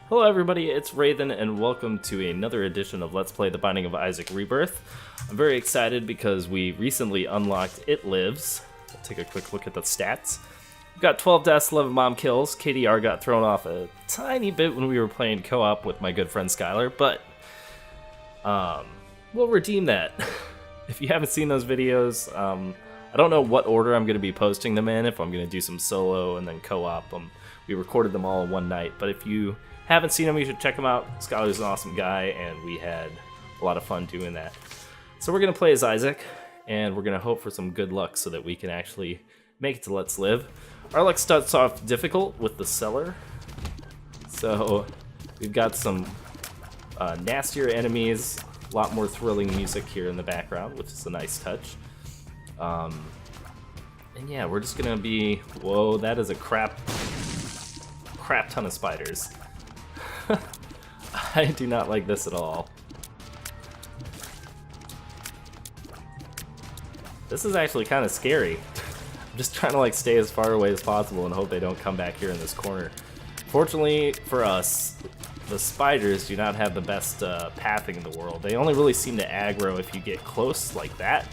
Hello everybody, it's Raidhyn and welcome to another edition of Let's Play The Binding of Isaac Rebirth. I'm very excited because we recently unlocked It Lives. We'll take a quick look at the stats. We've got 12 deaths, 11 bomb kills. KDR got thrown off a tiny bit when we were playing co-op with my good friend Skylar, but we'll redeem that. If you haven't seen those videos, I don't know what order I'm going to be posting them in, if I'm going to do some solo and then co-op. We recorded them all in one night, but if you haven't seen them, you should check them out. Skylar's an awesome guy, and we had a lot of fun doing that. So we're going to play as Isaac, and we're going to hope for some good luck so that we can actually make it to Let's Live. Our luck starts off difficult with the cellar. So we've got some nastier enemies, a lot more thrilling music here in the background, which is a nice touch. And yeah, we're just going to be... Whoa, that is a crap ton of spiders. I do not like this at all. This is actually kind of scary. I'm just trying to like stay as far away as possible and hope they don't come back here in this corner. Fortunately for us, the spiders do not have the best pathing in the world. They only really seem to aggro if you get close like that.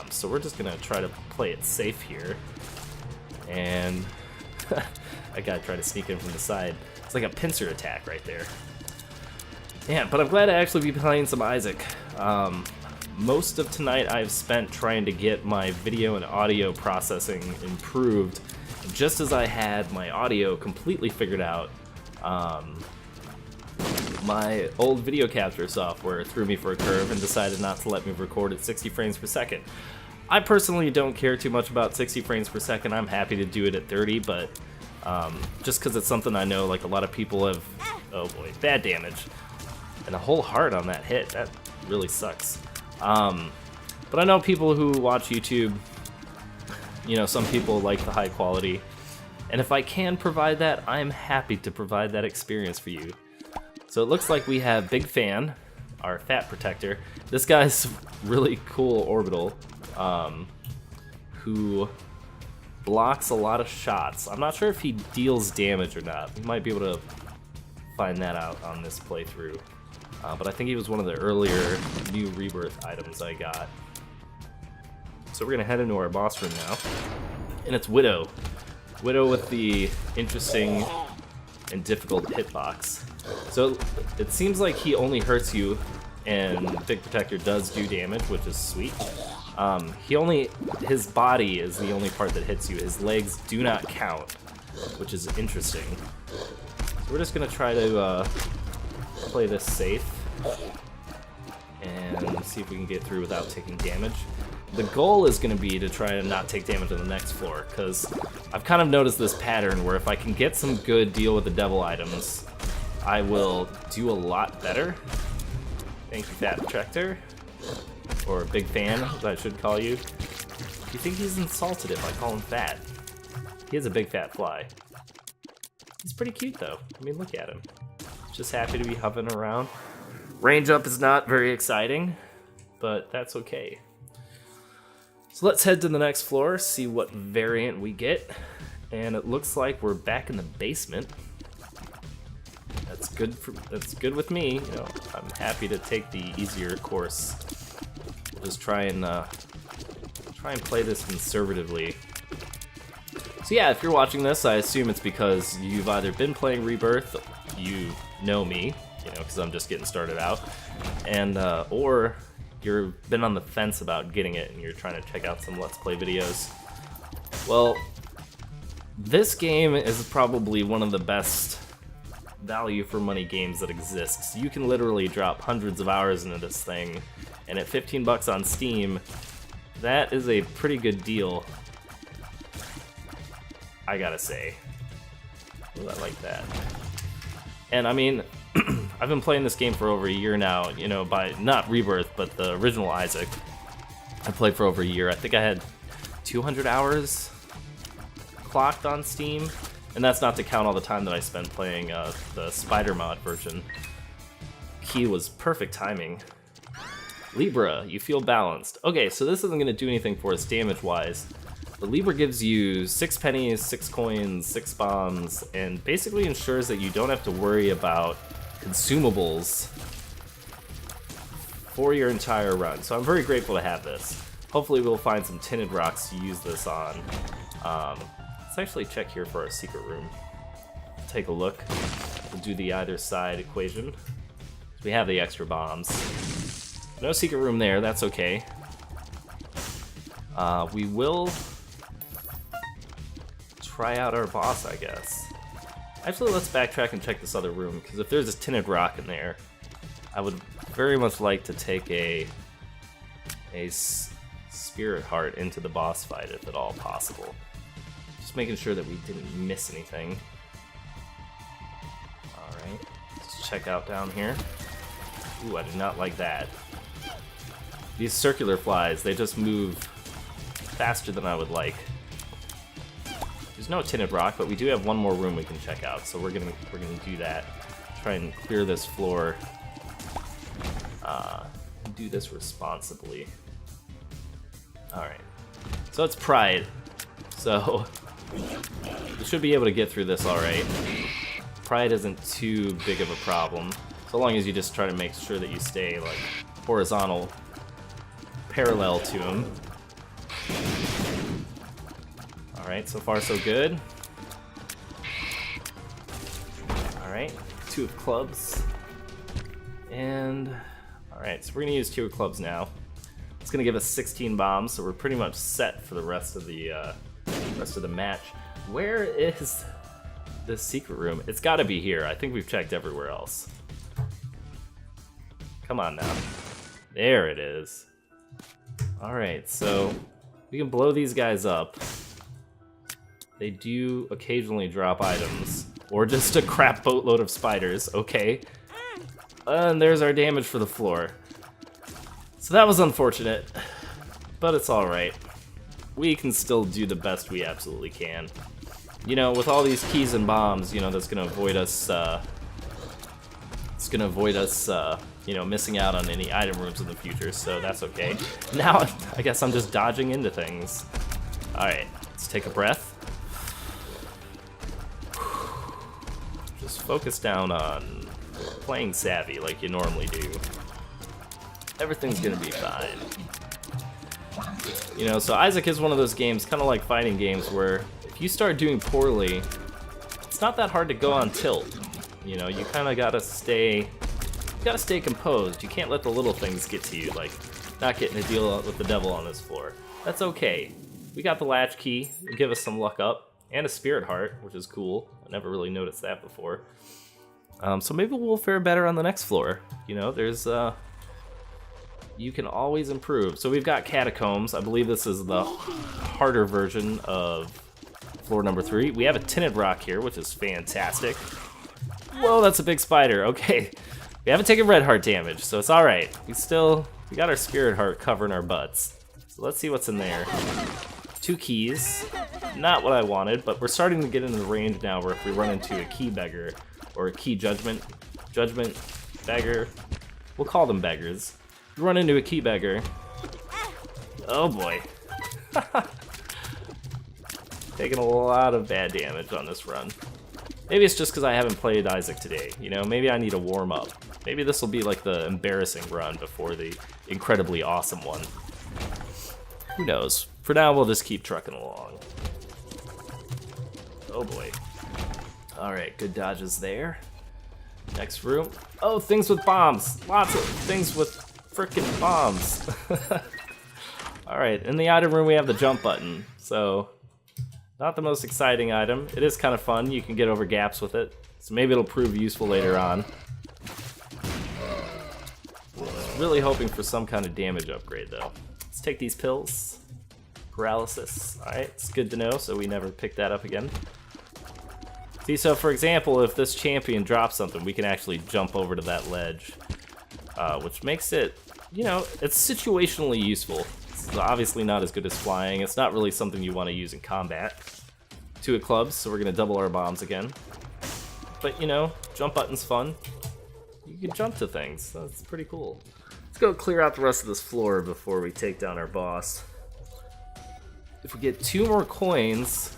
So we're just gonna try to play it safe here. And I gotta try to sneak in from the side. It's like a pincer attack right there. Yeah, but I'm glad to actually be playing some Isaac. Most of tonight I've spent trying to get my video and audio processing improved. Just as I had my audio completely figured out, my old video capture software threw me for a curve and decided not to let me record at 60 frames per second. I personally don't care too much about 60 frames per second. I'm happy to do it at 30, but just because it's something I know like a lot of people have... Oh boy, bad damage. And a whole heart on that hit. That really sucks. But I know people who watch YouTube, you know, some people like the high quality. And if I can provide that, I'm happy to provide that experience for you. So it looks like we have Big Fan, our fat protector. This guy's really cool orbital, who blocks a lot of shots. I'm not sure if he deals damage or not. We might be able to find that out on this playthrough. But I think he was one of the earlier new Rebirth items I got. So we're gonna head into our boss room now. And it's Widow. Widow with the interesting and difficult hitbox. So it seems like he only hurts you, and Big Protector does do damage, which is sweet. His body is the only part that hits you. His legs do not count, which is interesting. So we're just gonna try to play this safe and see if we can get through without taking damage. The goal is gonna be to try to not take damage on the next floor, because I've kind of noticed this pattern where if I can get some good deal with the devil items, I will do a lot better. Thank you, Fat Protector. Or Big Fan, as I should call you. Do you think he's insulted if I call him fat? He has a big fat fly. He's pretty cute though. I mean, look at him. Just happy to be hovering around. Range up is not very exciting, but that's okay. So let's head to the next floor, see what variant we get. And it looks like we're back in the basement. That's good with me. You know, I'm happy to take the easier course. We'll just try and play this conservatively. So yeah, if you're watching this, I assume it's because you've either been playing Rebirth, you know me, you know, because I'm just getting started out, and or you've been on the fence about getting it and you're trying to check out some Let's Play videos. Well, this game is probably one of the best value for money games that exists. You can literally drop hundreds of hours into this thing, and at 15 bucks on Steam, that is a pretty good deal, I gotta say. Ooh, I like that. And I mean, I've been playing this game for over a year now, you know, by not Rebirth, but the original Isaac. I played for over a year. I think I had 200 hours clocked on Steam. And that's not to count all the time that I spent playing the Spider mod version. Key was perfect timing. Libra, you feel balanced. Okay, so this isn't going to do anything for us damage-wise, The lever gives you 6 pennies, 6 coins, 6 bombs, and basically ensures that you don't have to worry about consumables for your entire run. So I'm very grateful to have this. Hopefully we'll find some tinted rocks to use this on. Let's actually check here for our secret room. Take a look. We'll do the either side equation. We have the extra bombs. No secret room there, that's okay. We will try out our boss, I guess. Actually, let's backtrack and check this other room, because if there's a tinted rock in there, I would very much like to take a spirit heart into the boss fight, if at all possible. Just making sure that we didn't miss anything. Alright, let's check out down here. Ooh, I do not like that. These circular flies, they just move faster than I would like. There's no tinted rock, but we do have one more room we can check out, so we're gonna do that. Try and clear this floor. Do this responsibly. Alright. So it's Pride. So we should be able to get through this alright. Pride isn't too big of a problem, so long as you just try to make sure that you stay like horizontal, parallel to him. Alright, so far so good. Alright, 2 of clubs. And alright, so we're gonna use 2 of clubs now. It's gonna give us 16 bombs, so we're pretty much set for the rest of the match. Where is this secret room? It's gotta be here. I think we've checked everywhere else. Come on now. There it is. Alright, so we can blow these guys up. They do occasionally drop items, or just a crap boatload of spiders, okay. And there's our damage for the floor. So that was unfortunate, but it's alright. We can still do the best we absolutely can. You know, with all these keys and bombs, you know, that's gonna avoid us, you know, missing out on any item rooms in the future, so that's okay. Now, I guess I'm just dodging into things. Alright, let's take a breath. Just focus down on playing savvy like you normally do. Everything's gonna be fine. You know, so Isaac is one of those games, kind of like fighting games, where if you start doing poorly, it's not that hard to go on tilt. You know, you kind of gotta stay composed. You can't let the little things get to you, like not getting to deal with the devil on this floor. That's okay. We got the latch key, it'll give us some luck up, and a spirit heart, which is cool. I never really noticed that before. So maybe we'll fare better on the next floor. You know, there's you can always improve. So we've got Catacombs. I believe this is the harder version of floor number 3. We have a tinted rock here, which is fantastic. Whoa, that's a big spider. Okay, we haven't taken red heart damage, so it's all right. We got our spirit heart covering our butts. So let's see what's in there. 2 keys. Not what I wanted, but we're starting to get into the range now where if we run into a key beggar or a key judgment beggar, we'll call them beggars. If we run into a key beggar, oh boy. Taking a lot of bad damage on this run. Maybe it's just because I haven't played Isaac today, you know, maybe I need a warm up. Maybe this will be like the embarrassing run before the incredibly awesome one. Who knows? For now, we'll just keep trucking along. Oh boy. Alright, good dodges there. Next room. Oh, things with bombs! Lots of things with frickin' bombs. Alright, in the item room we have the jump button. So, not the most exciting item. It is kind of fun, you can get over gaps with it. So maybe it'll prove useful later on. Really hoping for some kind of damage upgrade though. Let's take these pills. Paralysis. Alright, it's good to know, so we never pick that up again. See, so for example, if this champion drops something, we can actually jump over to that ledge. Which makes it, you know, it's situationally useful. It's obviously not as good as flying. It's not really something you want to use in combat. 2 of clubs, so we're going to double our bombs again. But, you know, jump button's fun. You can jump to things, so that's pretty cool. Let's go clear out the rest of this floor before we take down our boss. if we get 2 more coins...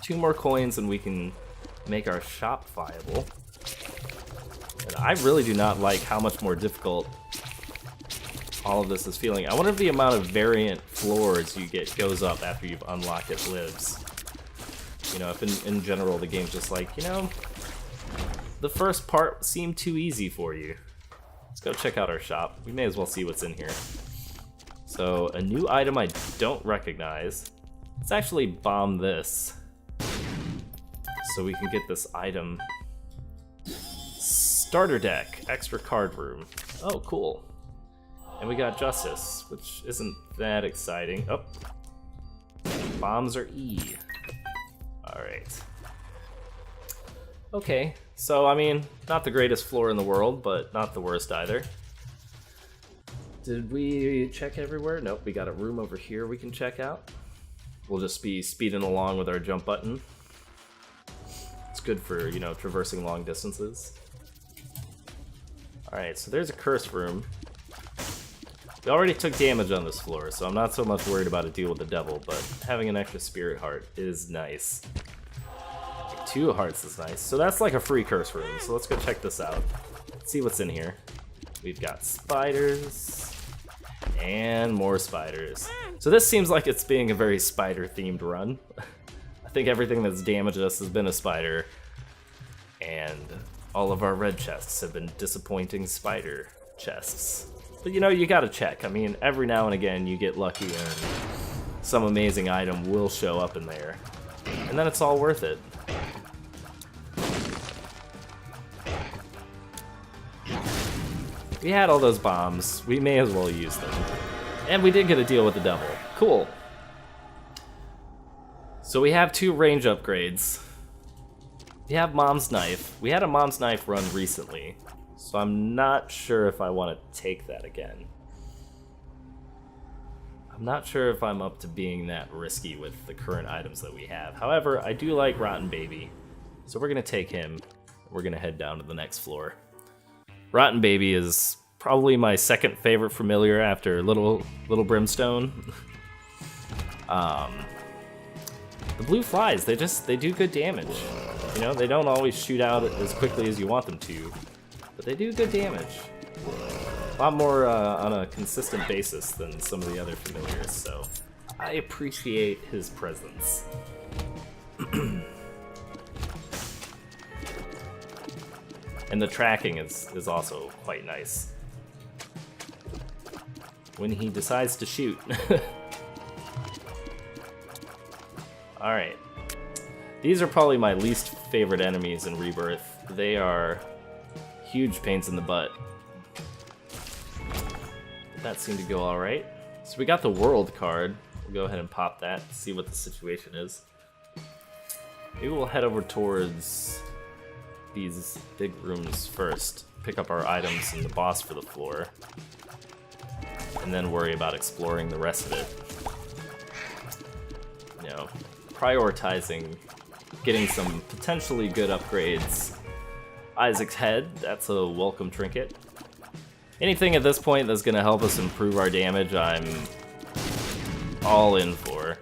2 more coins and we can make our shop viable. And I really do not like how much more difficult all of this is feeling. I wonder if the amount of variant floors you get goes up after you've unlocked it lives. You know, if in general the game's just like, you know, the first part seemed too easy for you. Let's go check out our shop. We may as well see what's in here. So, a new item I don't recognize. Let's actually bomb this, so we can get this item. Starter deck, extra card room. Oh, cool. And we got Justice, which isn't that exciting. Oh. Bombs are E. Alright. Okay, so I mean, not the greatest floor in the world, but not the worst either. Did we check everywhere? Nope, we got a room over here we can check out. We'll just be speeding along with our jump button. It's good for, you know, traversing long distances. Alright, so there's a curse room. We already took damage on this floor, so I'm not so much worried about a deal with the devil, but having an extra spirit heart is nice. 2 hearts is nice. So that's like a free curse room, so let's go check this out. Let's see what's in here. We've got spiders, and more spiders. So this seems like it's being a very spider-themed run. I think everything that's damaged us has been a spider, and all of our red chests have been disappointing spider chests. But you know, you gotta check. I mean, every now and again you get lucky and some amazing item will show up in there. And then it's all worth it. We had all those bombs. We may as well use them. And we did get a deal with the devil. Cool. So we have 2 range upgrades. We have Mom's Knife. We had a Mom's Knife run recently, so I'm not sure if I want to take that again. I'm not sure if I'm up to being that risky with the current items that we have. However, I do like Rotten Baby, so we're going to take him. We're going to head down to the next floor. Rotten Baby is probably my second favorite familiar after Little Brimstone. The blue flies, they do good damage. You know, they don't always shoot out as quickly as you want them to, but they do good damage. A lot more on a consistent basis than some of the other familiars, so I appreciate his presence. And the tracking is also quite nice. When he decides to shoot. Alright. These are probably my least favorite enemies in Rebirth. They are huge pains in the butt. But that seemed to go alright. So we got the world card. We'll go ahead and pop that, see what the situation is. Maybe we'll head over towards these big rooms first. Pick up our items and the boss for the floor. And then worry about exploring the rest of it. You know, prioritizing getting some potentially good upgrades. Isaac's head, that's a welcome trinket. Anything at this point that's gonna help us improve our damage, I'm all in for.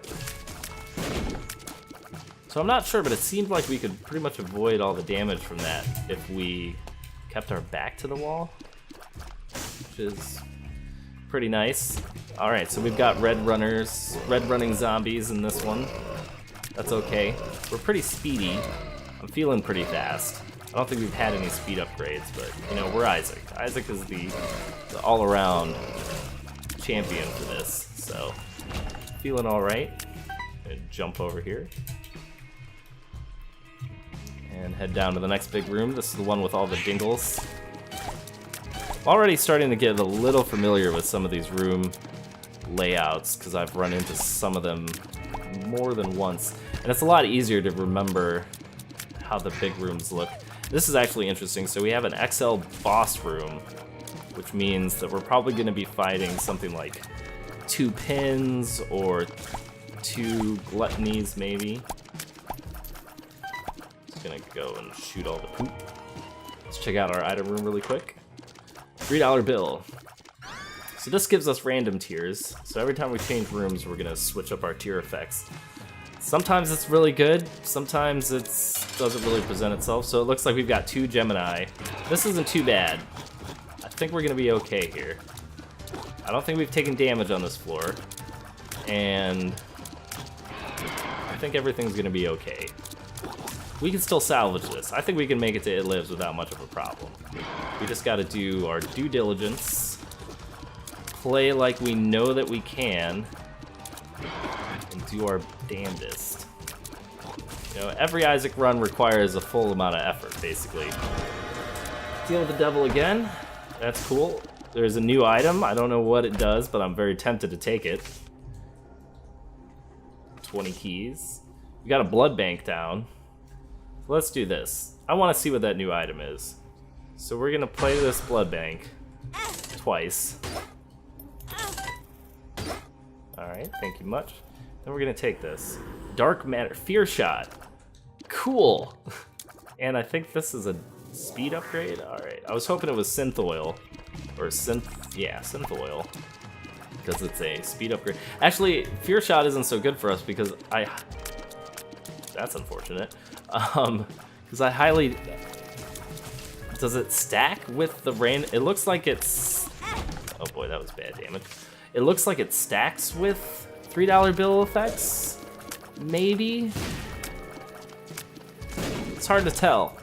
So I'm not sure, but it seemed like we could pretty much avoid all the damage from that if we kept our back to the wall, which is pretty nice. Alright, so we've got red running zombies in this one. That's okay. We're pretty speedy. I'm feeling pretty fast. I don't think we've had any speed upgrades, but, you know, we're Isaac. Isaac is the all-around champion for this, so feeling alright. Gonna jump over here. And head down to the next big room. This is the one with all the dingles. I'm already starting to get a little familiar with some of these room layouts, because I've run into some of them more than once. And it's a lot easier to remember how the big rooms look. This is actually interesting. So we have an XL boss room, which means that we're probably going to be fighting something like 2 pins or 2 gluttonies, maybe. Just gonna go and shoot all the poop. Let's check out our item room really quick. $3 bill. So this gives us random tiers. So every time we change rooms, we're gonna switch up our tier effects. Sometimes it's really good, sometimes it doesn't really present itself. So it looks like we've got 2 Gemini. This isn't too bad. I think we're gonna be okay here. I don't think we've taken damage on this floor. And I think everything's gonna be okay. We can still salvage this. I think we can make it to It Lives without much of a problem. We just gotta do our due diligence, play like we know that we can, and do our damnedest. You know, every Isaac run requires a full amount of effort, basically. Deal with the devil again. That's cool. There's a new item. I don't know what it does, but I'm very tempted to take it. 20 keys. We got a blood bank down. So let's do this. I want to see what that new item is. So we're gonna play this blood bank twice. Alright, thank you much. Then we're gonna take this. Dark Matter, Fear Shot. Cool. And I think this is a speed upgrade? Alright, I was hoping it was Synth Oil. Or Synth Oil. Because it's a speed upgrade. Actually, Fear Shot isn't so good for us because that's unfortunate. Because I highly... Does it stack with the rain? It looks like it's... Oh boy, that was bad damage. It looks like it stacks with $3 bill effects? Maybe? It's hard to tell.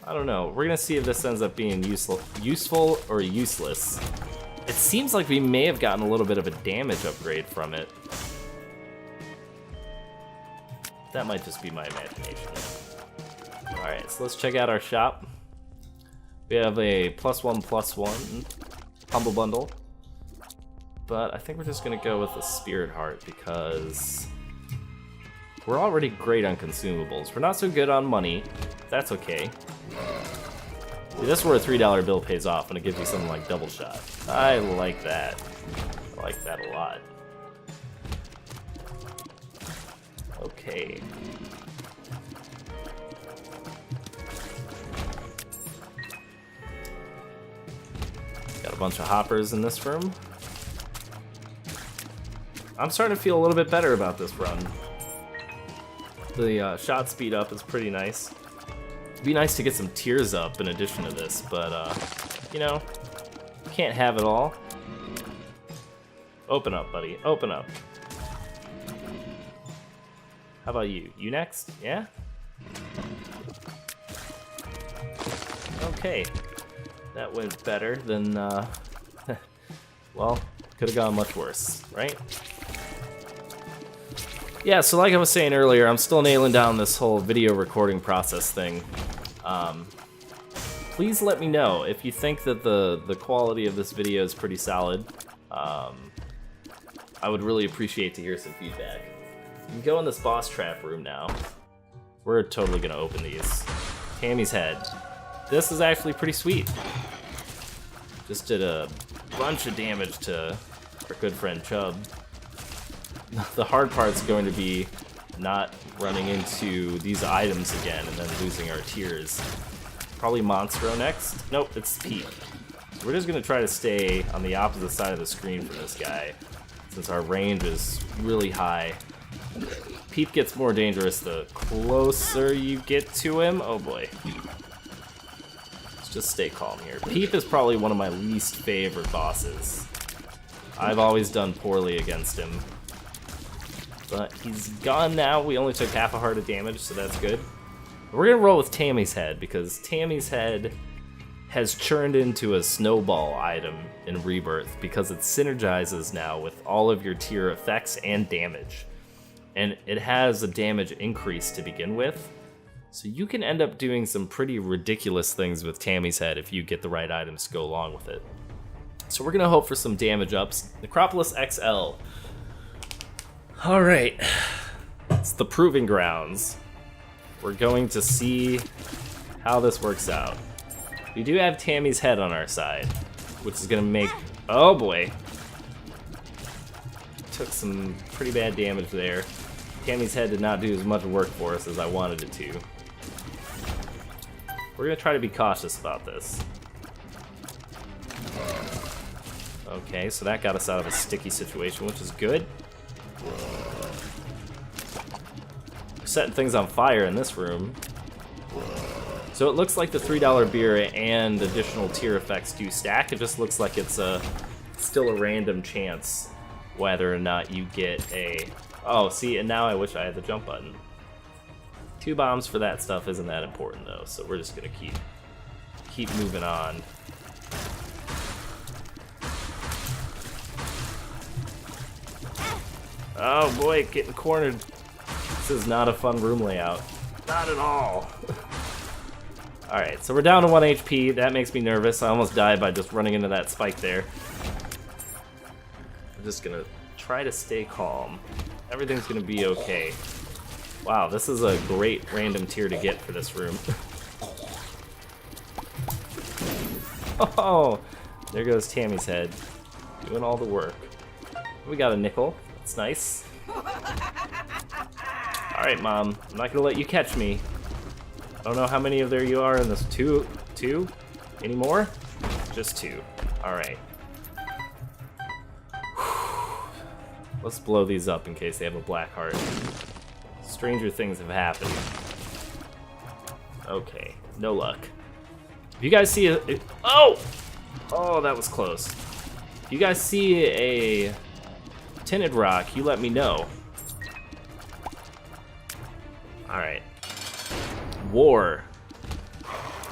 I don't know. We're gonna see if this ends up being useful or useless. It seems like we may have gotten a little bit of a damage upgrade from it. That might just be my imagination. Alright, so let's check out our shop. We have a +1/+1 Humble Bundle. But I think we're just gonna go with the Spirit Heart because we're already great on consumables. We're not so good on money. That's okay. See, this is where a $3 bill pays off and it gives you something like Double Shot. I like that. I like that a lot. Okay. Got a bunch of hoppers in this room. I'm starting to feel a little bit better about this run. The shot speed up is pretty nice. It'd be nice to get some tiers up in addition to this, but you know, can't have it all. Open up, buddy. Open up. How about you? You next? Yeah? Okay. That went better than, well, could have gone much worse, right? Yeah, so like I was saying earlier, I'm still nailing down this whole video recording process thing. Please let me know if you think that the quality of this video is pretty solid. I would really appreciate to hear some feedback. You can go in this boss trap room now. We're totally gonna open these. Tammy's head. This is actually pretty sweet. Just did a bunch of damage to our good friend Chubb. The hard part's going to be not running into these items again and then losing our tiers. Probably Monstro next. Nope, it's Peep. So we're just gonna try to stay on the opposite side of the screen from this guy, since our range is really high. Peep gets more dangerous the closer you get to him. Oh boy. Let's just stay calm here. Peep is probably one of my least favorite bosses. I've always done poorly against him. But he's gone now. We only took half a heart of damage, so that's good. We're gonna roll with Tammy's Head, because Tammy's Head has churned into a snowball item in Rebirth, because it synergizes now with all of your tier effects and damage. And it has a damage increase to begin with, so you can end up doing some pretty ridiculous things with Tammy's Head if you get the right items to go along with it. So we're gonna hope for some damage ups. Necropolis XL. Alright, it's the proving grounds. We're going to see how this works out. We do have Tammy's Head on our side, which is gonna make, oh boy. Took some pretty bad damage there. Tammy's Head did not do as much work for us as I wanted it to. We're gonna try to be cautious about this. Okay, so that got us out of a sticky situation, which is good. Setting things on fire in this room. So it looks like the $3 beer and additional tier effects do stack. It just looks like it's still a random chance whether or not you get a... Oh, see, and now I wish I had the jump button. 2 bombs for that stuff isn't that important though, so we're just gonna keep moving on. Oh boy, getting cornered. This is not a fun room layout. Not at all. Alright, so we're down to 1 HP. That makes me nervous. I almost died by just running into that spike there. I'm just gonna try to stay calm. Everything's gonna be okay. Wow, this is a great random tier to get for this room. Oh, there goes Tammy's head. Doing all the work. We got a nickel. That's nice. Alright, Mom. I'm not gonna let you catch me. I don't know how many of there you are in this. Two? Any more? Just 2. Alright. Let's blow these up in case they have a black heart. Stranger things have happened. Okay, no luck. If you guys see a... Oh! Oh, that was close. If you guys see a tinted rock, you let me know. Alright. War.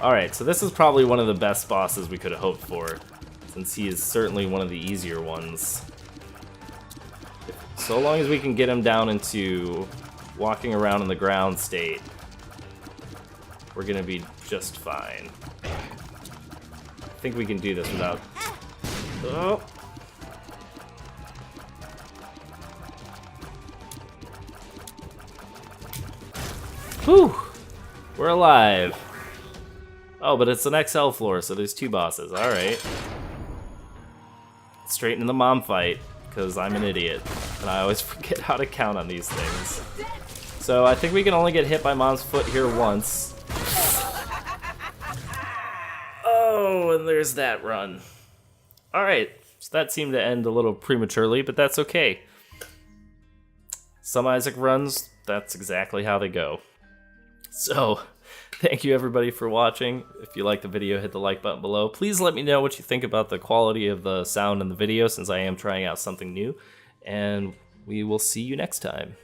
Alright, so this is probably one of the best bosses we could have hoped for, since he is certainly one of the easier ones. So long as we can get him down into walking around in the ground state, we're gonna be just fine. I think we can do this without... Oh! Whew! We're alive. Oh, but it's an XL floor, so there's 2 bosses. Alright. Straight into the mom fight, because I'm an idiot. And I always forget how to count on these things. So I think we can only get hit by Mom's foot here once. Oh, and there's that run. Alright, so that seemed to end a little prematurely, but that's okay. Some Isaac runs, that's exactly how they go. So, thank you everybody for watching. If you liked the video, hit the like button below. Please let me know what you think about the quality of the sound in the video, since I am trying out something new. And we will see you next time.